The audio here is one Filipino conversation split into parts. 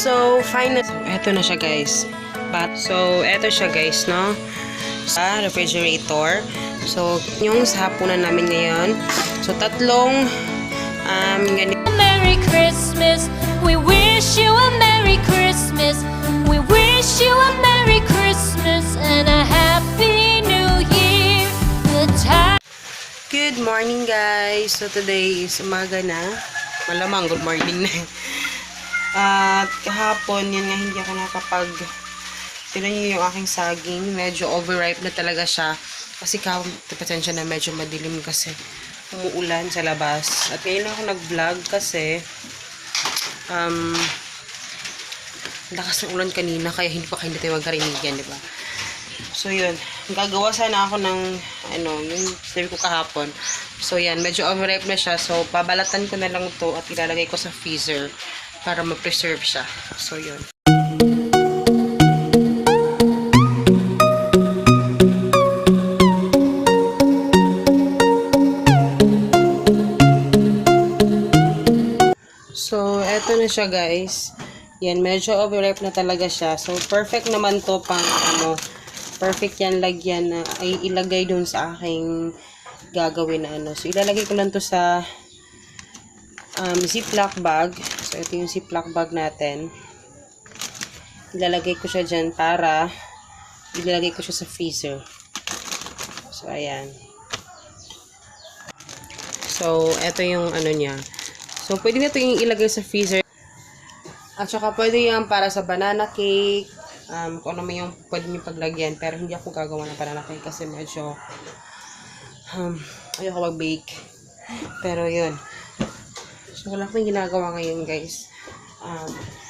So, final. So, eto na siya, guys. So, eto siya, guys, no? Sa refrigerator. So, yung sa hapunan namin ngayon. So, tatlong ganito. Merry Christmas. We wish you a Merry Christmas. We wish you a Merry Christmas and a Happy New Year. The time. Good morning, guys. So, today is umaga na. Malamang good morning na. At kahapon, yun nga, hindi ako nakapag... Tinan nyo yung aking saging. Medyo overripe na talaga siya. Kasi pasensya na medyo madilim kasi umuulan sa labas. At ngayon ako nag-vlog kasi lakas ng ulan kanina kaya hindi pa kayo tayo magkarinigan, diba? So, yun. Gagawa sana ako ng yung sabi ko kahapon. So, yan. Medyo overripe na siya. So, pabalatan ko na lang ito at ilalagay ko sa freezer para ma-preserve siya. So, yun. So, eto na siya, guys. Yan, medyo overripe na talaga siya. So, perfect naman to pang perfect yan lagyan na ay ilagay dun sa aking gagawin na So, ilalagay ko lang to sa ziplock bag. So, ito yung ziplock bag natin. Ilalagay ko siya dyan para ilalagay ko siya sa freezer. So, ayan. So, ito yung niya. So, pwede na ito yung ilagay sa freezer. At saka, pwede yan para sa banana cake. Kung ano may yung pwede nyo paglagyan. Pero hindi ako gagawa ng banana cake kasi medyo ayoko mag-bake. Pero, yun. So, wala akong ginagawa ngayon, guys.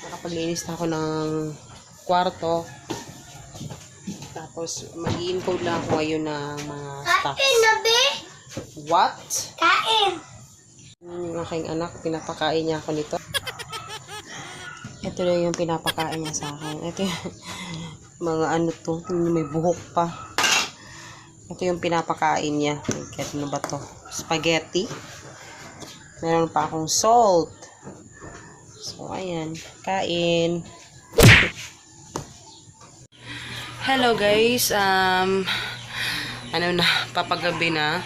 Nakapaglinis na ako ng kwarto. Tapos, mag-i-encode lang ako ngayon ng mga stuff. Kain na, be? What? Kain! Yung aking anak, pinapakain niya ako nito. Ito na yung pinapakain niya sa akin. Ito yung mga may buhok pa. Ito yung pinapakain niya. Ano ba to? Spaghetti. Meron pa akong salt. So, ayan. Kain. Hello, guys. Papagabi na.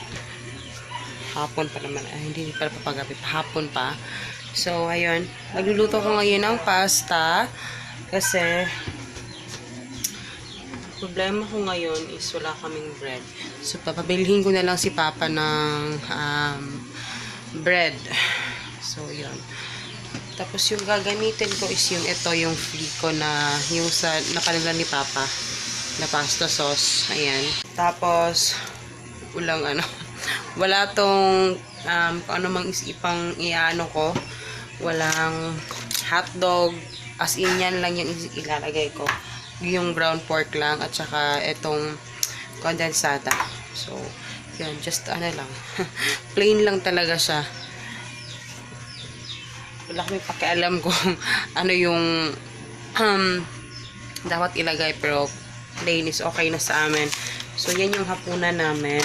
Hapon pa naman. Hindi pala papagabi. Hapon pa. So, ayun. Nagluluto ko ngayon ng pasta. Kasi, problema ko ngayon is wala kaming bread. So, papabilhin ko na lang si Papa ng bread. So, yun. Tapos, yung gagamitin ko is yung ito, yung flico na, yung sa, napanila ni Papa na pasta sauce. Ayan. Tapos, wala tong kung ano mang isipang ko. Walang hotdog. As in, yan lang yung ilalagay ko. Yung brown pork lang at saka itong kondensada. So, yan. Just lang. Plain lang talaga siya. Wala kami pakialam kung ano yung dapat ilagay. Pero, plain is okay na sa amin. So, yan yung hapunan namin.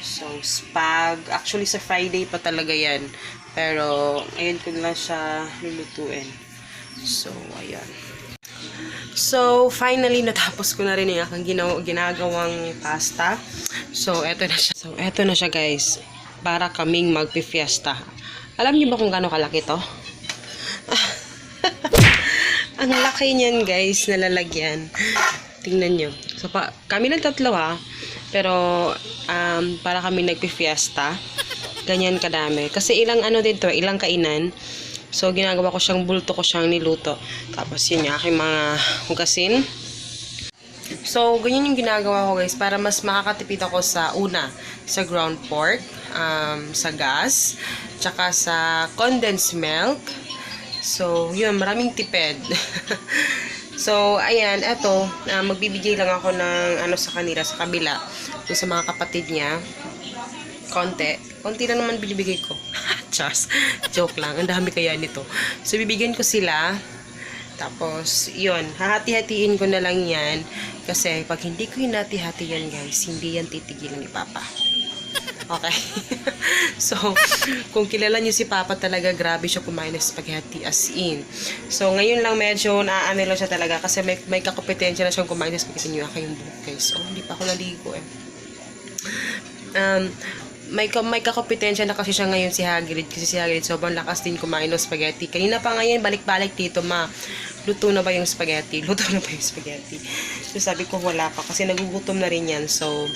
So, spag. Actually, sa Friday pa talaga yan. Pero, ayun ko lang siya lulutuin. So, ayan. So, finally, natapos ko na rin yung aking ginagawang pasta. So, eto na siya, guys. Para kaming magpi-fiesta. Alam niyo ba kung gaano kalaki to? Ang laki niyan, guys, na lalagyan. Tingnan nyo. So, kami lang tatlo, ha. Pero, para kami nagpi-fiesta. Ganyan kadami. Kasi ilang ilang kainan. So, ginagawa ko siyang bulto ko siyang niluto. Tapos, yun yung aking mga hugasin. So, ganyan yung ginagawa ko, guys. Para mas makakatipid ako sa ground pork, sa gas, tsaka sa condensed milk. So, yun, maraming tipid. So, ayan, eto, magbibigay lang ako ng sa kanila, sa kabila. Yung sa mga kapatid niya. Konti lang naman binibigay ko. Just, joke lang. Ang dami kaya nito. So, bibigyan ko sila. Tapos, yun, hahati-hatiin ko na lang yan. Kasi, pag hindi ko hinati-hati yan, guys, hindi yan titigilan ni Papa. Okay. So, kung kilala niyo si Papa talaga, grabe siya kumain ng spaghetti as in. So, ngayon lang medyo naaano lang siya talaga kasi may kakompetensya na siyang kumain ng spaghetti niyo yung buhok guys. So, hindi pa ako naligo eh. May kakompetensya na kasi siya ngayon si Hagrid kasi si Hagrid sobrang lakas din kumain ng spaghetti. Kanina pa ngayon balik-balik dito, ma. Luto na ba yung spaghetti? Luto na ba yung spaghetti? So, sabi ko wala pa kasi nagugutom na rin yan. So,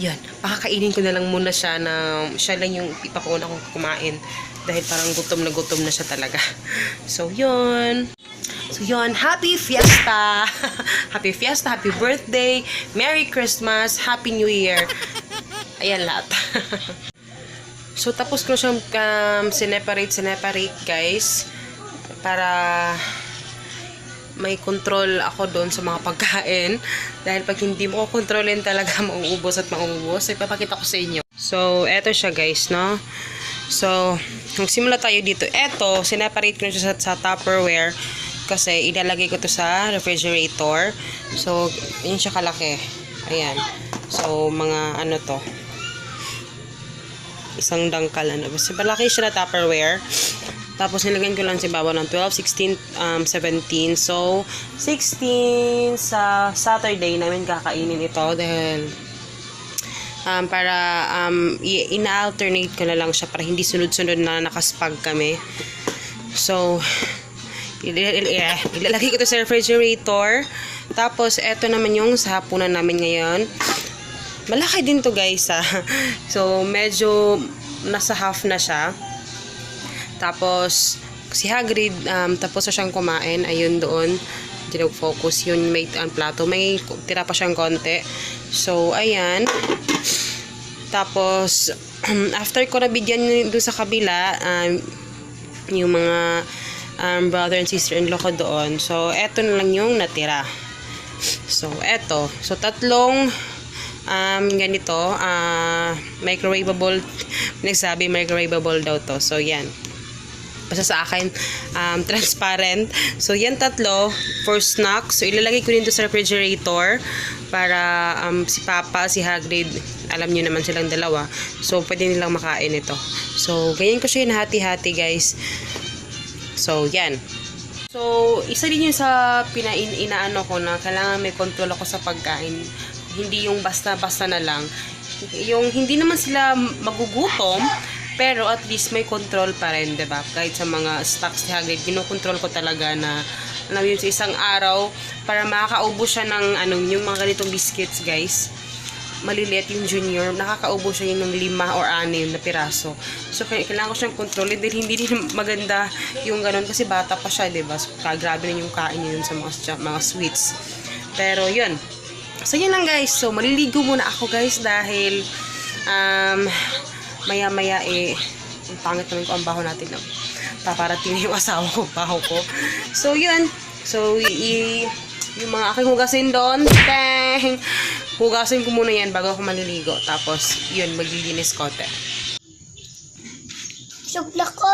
yan. Pakakainin ko na lang muna siya na siya lang yung ipapauna kong kumain dahil parang gutom na siya talaga. So, yun. So, yun. Happy Fiesta! Happy Fiesta! Happy birthday! Merry Christmas! Happy New Year! Ayan lahat. So, tapos ko siyang sineparate guys. Para may control ako doon sa mga pagkain. Dahil pag hindi mo ko kontrolin talaga, mauubos at mauubos. So, ipapakita ko sa inyo. So, eto siya guys, no? So, magsimula tayo dito. Eto, sineparate ko na siya sa Tupperware. Kasi, ilalagay ko to sa refrigerator. So, yun siya kalaki. Ayan. So, mga ano to. Isang dangkal. Basta malaki siya na Tupperware. Tapos nilagyan ko lang si Baba ng 12, 16, 17. So, 16 sa Saturday namin kakainin ito dahil para ina-alternate ko na lang siya para hindi sunod-sunod na nakaspag kami. So, ilalagay ko ito sa refrigerator. Tapos, eto naman yung sa hapunan namin ngayon. Malaki din to guys ha. So, medyo nasa half na siya. Tapos, si Hagrid, tapos na siyang kumain. Ayun doon. Hindi nag-focus. Yun, may plato. May tira pa siyang konti. So, ayan. Tapos, after ko nabigyan doon sa kabila, yung mga brother and sister-in-law ko doon. So, eto na lang yung natira. So, eto. So, tatlong ganito, microwavable, nagsabi microwavable daw to. So, yan. Basta sa akin, transparent. So, yan tatlo for snack. So, ilalagay ko dito sa refrigerator para si Papa, si Hagrid, alam nyo naman silang dalawa. So, pwede nilang makain ito. So, ganyan ko siya yung hati-hati, guys. So, yan. So, isa din yun sa inaano ko na kailangan may control ako sa pagkain. Hindi yung basta-basta na lang. Yung hindi naman sila magugutom, pero at least may control pa rin, diba? Kahit sa mga stocks ni Hagrid, kinokontrol ko talaga na alam yun, sa isang araw para makakaubo siya ng yung mga ganitong biscuits, guys. Maliliit yung junior, nakakaubo siya yun ng 5 or 6 na piraso. So, kailangan ko siyang kontrolin dahil hindi din maganda yung ganun kasi bata pa siya, diba? So, grabe na yung kain yun sa mga sweets. Pero, yun. So, yun lang guys. So, maliligo muna ako guys dahil maya-maya ang pangit naman ko ang baho natin. Paparating na yung asawa ko, baho ko. So, yun. So, yung mga aking hugasin doon, bang! Hugasin ko muna yan bago ako maliligo. Tapos, yun, maglilinis kote. Subla ko.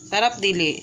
Sarap, dili.